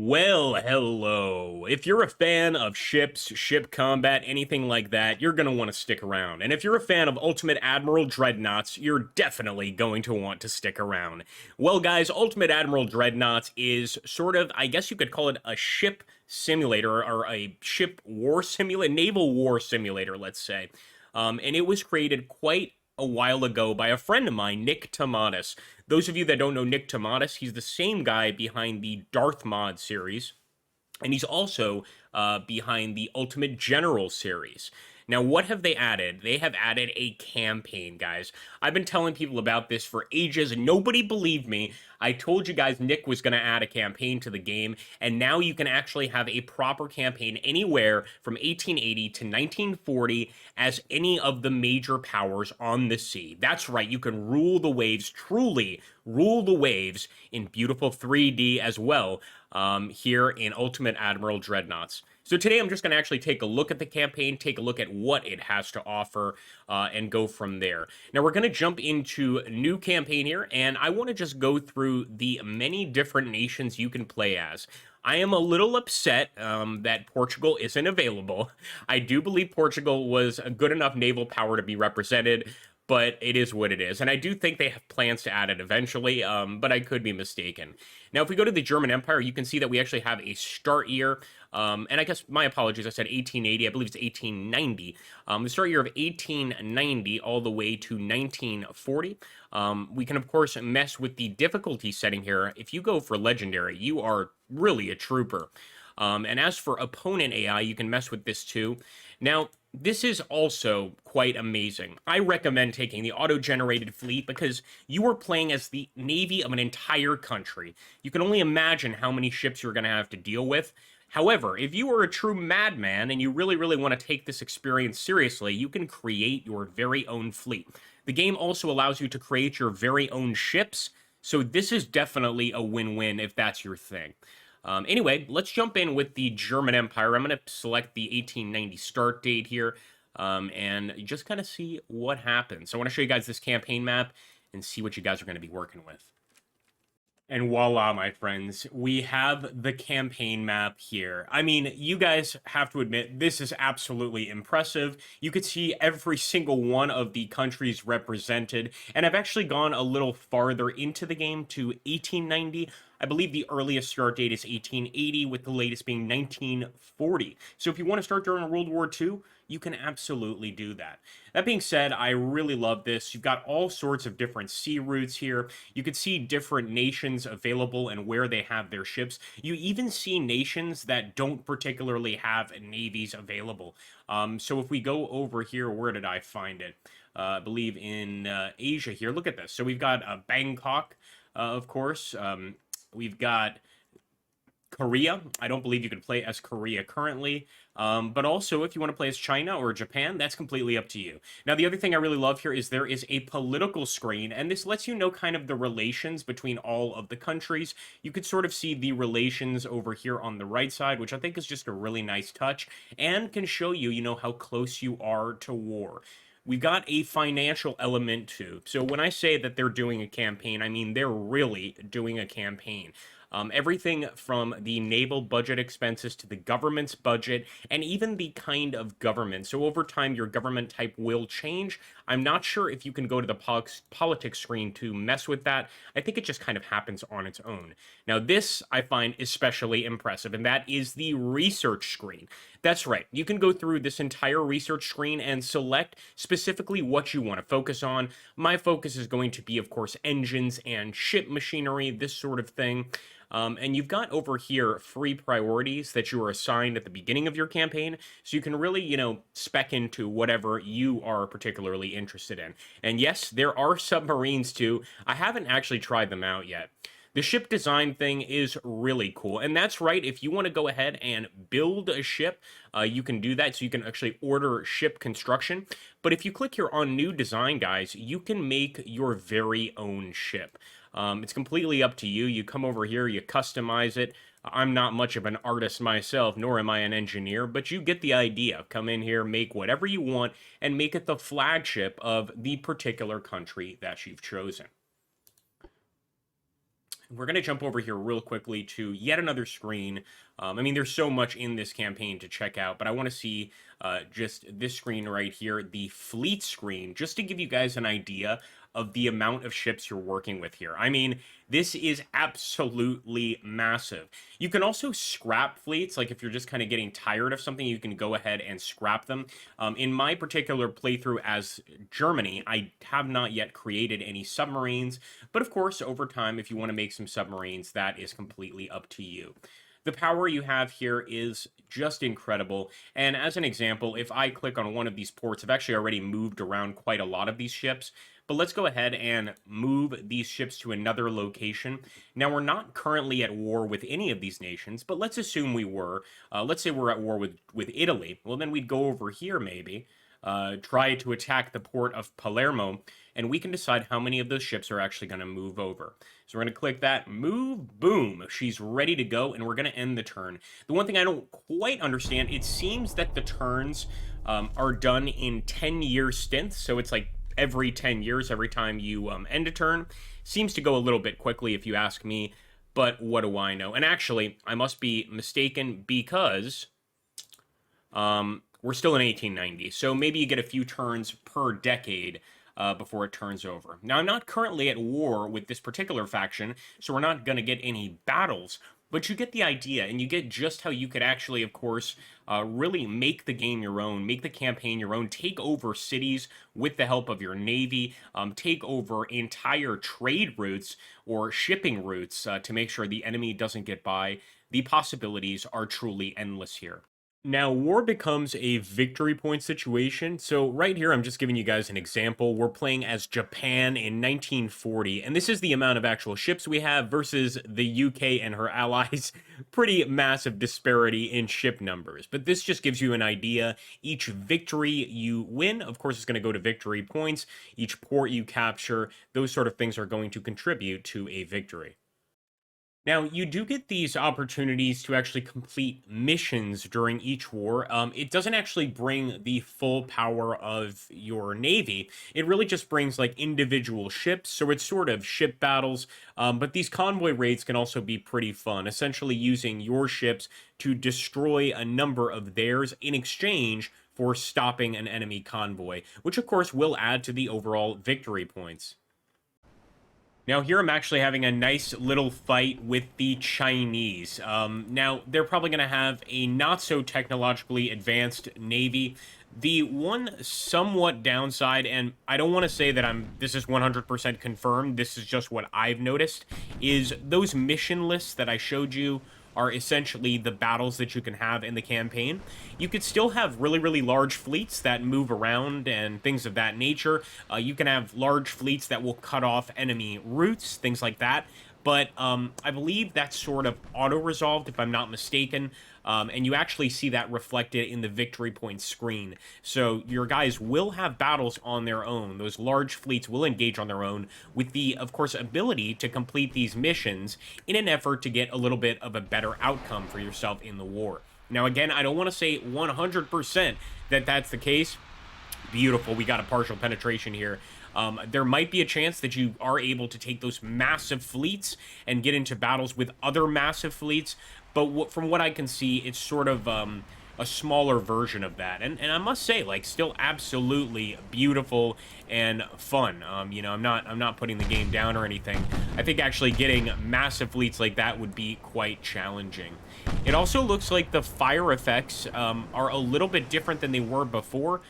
Well, hello. If you're a fan of ships, ship combat, anything like that, you're going to want to stick around. And if you're a fan of Ultimate Admiral Dreadnoughts, you're definitely going to want to stick around. Well, guys, Ultimate Admiral Dreadnoughts is sort of, I guess you could call it a ship simulator or a ship war simulator, naval war simulator, let's say. And it was created quite a while ago by a friend of mine, Nick Tomatis. Those of you that don't know Nick Tomatis, he's the same guy behind the Darth Mod series, and he's also behind the Ultimate General series. Now, what have they added? They have added a campaign, guys. I've been telling people about this for ages, and nobody believed me. I told you guys Nick was going to add a campaign to the game, and now you can actually have a proper campaign anywhere from 1880 to 1940 as any of the major powers on the sea. That's right, you can rule the waves, truly rule the waves in beautiful 3D as well here in Ultimate Admiral Dreadnoughts. So today I'm just going to actually take a look at the campaign, take a look at what it has to offer, and go from there. Now we're going to jump into a new campaign here, and I want to just go through the many different nations you can play as. I am a little upset that Portugal isn't available. I do believe Portugal was a good enough naval power to be represented, but it is what it is. And I do think they have plans to add it eventually, but I could be mistaken. Now, if we go to the German Empire, you can see that we actually have a start year. And I guess my apologies, I said 1880. I believe it's 1890. The start year of 1890 all the way to 1940. We can, of course, mess with the difficulty setting here. If you go for Legendary, you are really a trooper. And as for opponent AI, you can mess with this too. Now, this is also quite amazing. I recommend taking the auto-generated fleet because you are playing as the navy of an entire country. You can only imagine how many ships you're going to have to deal with. However, if you are a true madman and you really, really want to take this experience seriously, you can create your very own fleet. The game also allows you to create your very own ships, so this is definitely a win-win if that's your thing. Anyway, let's jump in with the German Empire. I'm going to select the 1890 start date here and just kind of see what happens. So I want to show you guys this campaign map and see what you guys are going to be working with. And voila, my friends, we have the campaign map here. I mean, you guys have to admit, this is absolutely impressive. You could see every single one of the countries represented, and I've actually gone a little farther into the game to 1890. I believe the earliest start date is 1880, with the latest being 1940. So if you want to start during World War II, you can absolutely do that. That being said, I really love this. You've got all sorts of different sea routes here. You can see different nations available and where they have their ships. You even see nations that don't particularly have navies available. So if we go over here, where did I find it? I believe in Asia here. Look at this. So we've got Bangkok, of course. We've got Korea. I don't believe you can play as Korea currently. But also, if you want to play as China or Japan, that's completely up to you. Now, the other thing I really love here is there is a political screen, and this lets you know kind of the relations between all of the countries. You could sort of see the relations over here on the right side, which I think is just a really nice touch, and can show you, how close you are to war. We've got a financial element too. So when I say that they're doing a campaign, I mean they're really doing a campaign. Everything from the naval budget expenses to the government's budget, and even the kind of government. So over time, your government type will change. I'm not sure if you can go to the politics screen to mess with that. I think it just kind of happens on its own. Now, this I find especially impressive, and that is the research screen. That's right. You can go through this entire research screen and select specifically what you want to focus on. My focus is going to be, of course, engines and ship machinery, this sort of thing. And you've got over here free priorities that you are assigned at the beginning of your campaign, so you can really, spec into whatever you are particularly interested in. And yes, there are submarines too. I haven't actually tried them out yet. The ship design thing is really cool, and that's right, if you want to go ahead and build a ship, you can do that, so you can actually order ship construction. But if you click here on new design, guys, you can make your very own ship. It's completely up to you. You come over here, you customize it. I'm not much of an artist myself, nor am I an engineer, but you get the idea. Come in here, make whatever you want, and make it the flagship of the particular country that you've chosen. We're going to jump over here real quickly to yet another screen. I mean, there's so much in this campaign to check out, but I want to see just this screen right here, the fleet screen, just to give you guys an idea of the amount of ships you're working with here. I mean, this is absolutely massive. You can also scrap fleets, like if you're just kind of getting tired of something, you can go ahead and scrap them. In my particular playthrough as Germany, I have not yet created any submarines, but of course, over time, if you want to make some submarines, that is completely up to you. The power you have here is just incredible. And as an example, if I click on one of these ports, I've actually already moved around quite a lot of these ships. But let's go ahead and move these ships to another location. Now, we're not currently at war with any of these nations, but let's assume we were. Let's say we're at war with Italy. Well, then we'd go over here maybe, try to attack the port of Palermo, and we can decide how many of those ships are actually going to move over. So we're going to click that, move, boom, she's ready to go, and we're going to end the turn. The one thing I don't quite understand, it seems that the turns are done in 10-year stints, so it's like every 10 years, every time you end a turn. Seems to go a little bit quickly if you ask me, but what do I know? And actually, I must be mistaken because we're still in 1890, so maybe you get a few turns per decade before it turns over. Now, I'm not currently at war with this particular faction, so we're not going to get any battles, but you get the idea, and you get just how you could actually, of course, really make the game your own, make the campaign your own, take over cities with the help of your navy, take over entire trade routes or shipping routes to make sure the enemy doesn't get by. The possibilities are truly endless here. Now, war becomes a victory point situation. So right here, I'm just giving you guys an example. We're playing as Japan in 1940, and this is the amount of actual ships we have versus the UK and her allies. Pretty massive disparity in ship numbers, but this just gives you an idea. Each victory you win, of course, is going to go to victory points. Each port you capture, those sort of things are going to contribute to a victory. Now, you do get these opportunities to actually complete missions during each war. It doesn't actually bring the full power of your navy. It really just brings like individual ships, so it's sort of ship battles. But these convoy raids can also be pretty fun, essentially using your ships to destroy a number of theirs in exchange for stopping an enemy convoy, which of course will add to the overall victory points. Now here I'm actually having a nice little fight with the Chinese. Now they're probably going to have a not so technologically advanced navy. The one somewhat downside, and I don't want to say that this is 100% confirmed, this is just what I've noticed, is those mission lists that I showed you are essentially the battles that you can have in the campaign. You could still have really, really large fleets that move around and things of that nature. You can have large fleets that will cut off enemy routes, things like that. But I believe that's sort of auto-resolved, if I'm not mistaken. And you actually see that reflected in the victory point screen. So your guys will have battles on their own. Those large fleets will engage on their own with the, of course, ability to complete these missions in an effort to get a little bit of a better outcome for yourself in the war. Now, again, I don't want to say 100% that that's the case. Beautiful. We got a partial penetration here. There might be a chance that you are able to take those massive fleets and get into battles with other massive fleets, but from what I can see, it's sort of a smaller version of that. And I must say, like, still absolutely beautiful and fun. You know, I'm not putting the game down or anything. I think actually getting massive fleets like that would be quite challenging. It also looks like the fire effects are a little bit different than they were before.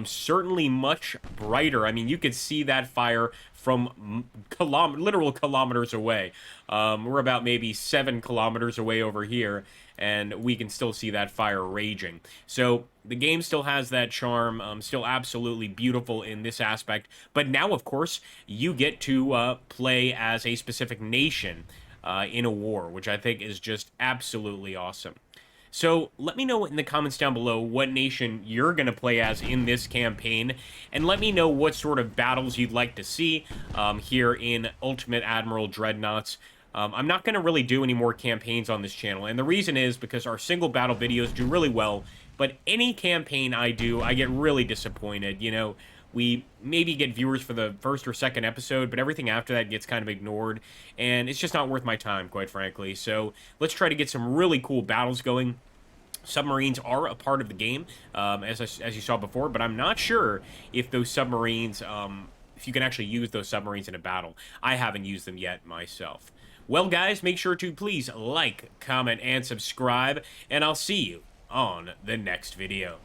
Certainly much brighter. I mean, you could see that fire from literal kilometers away. We're about maybe 7 kilometers away over here, and we can still see that fire raging. So the game still has that charm, still absolutely beautiful in this aspect. But now, of course, you get to play as a specific nation in a war, which I think is just absolutely awesome. So let me know in the comments down below what nation you're going to play as in this campaign, and let me know what sort of battles you'd like to see here in Ultimate Admiral Dreadnoughts. I'm not going to really do any more campaigns on this channel, and the reason is because our single battle videos do really well, but any campaign I do, I get really disappointed. You know, we maybe get viewers for the first or second episode, but everything after that gets kind of ignored, and it's just not worth my time, quite frankly. So let's try to get some really cool battles going. Submarines are a part of the game, as you saw before, but I'm not sure if those submarines, if you can actually use those submarines in a battle. I haven't used them yet myself. Well, guys, make sure to please like, comment, and subscribe, and I'll see you on the next video.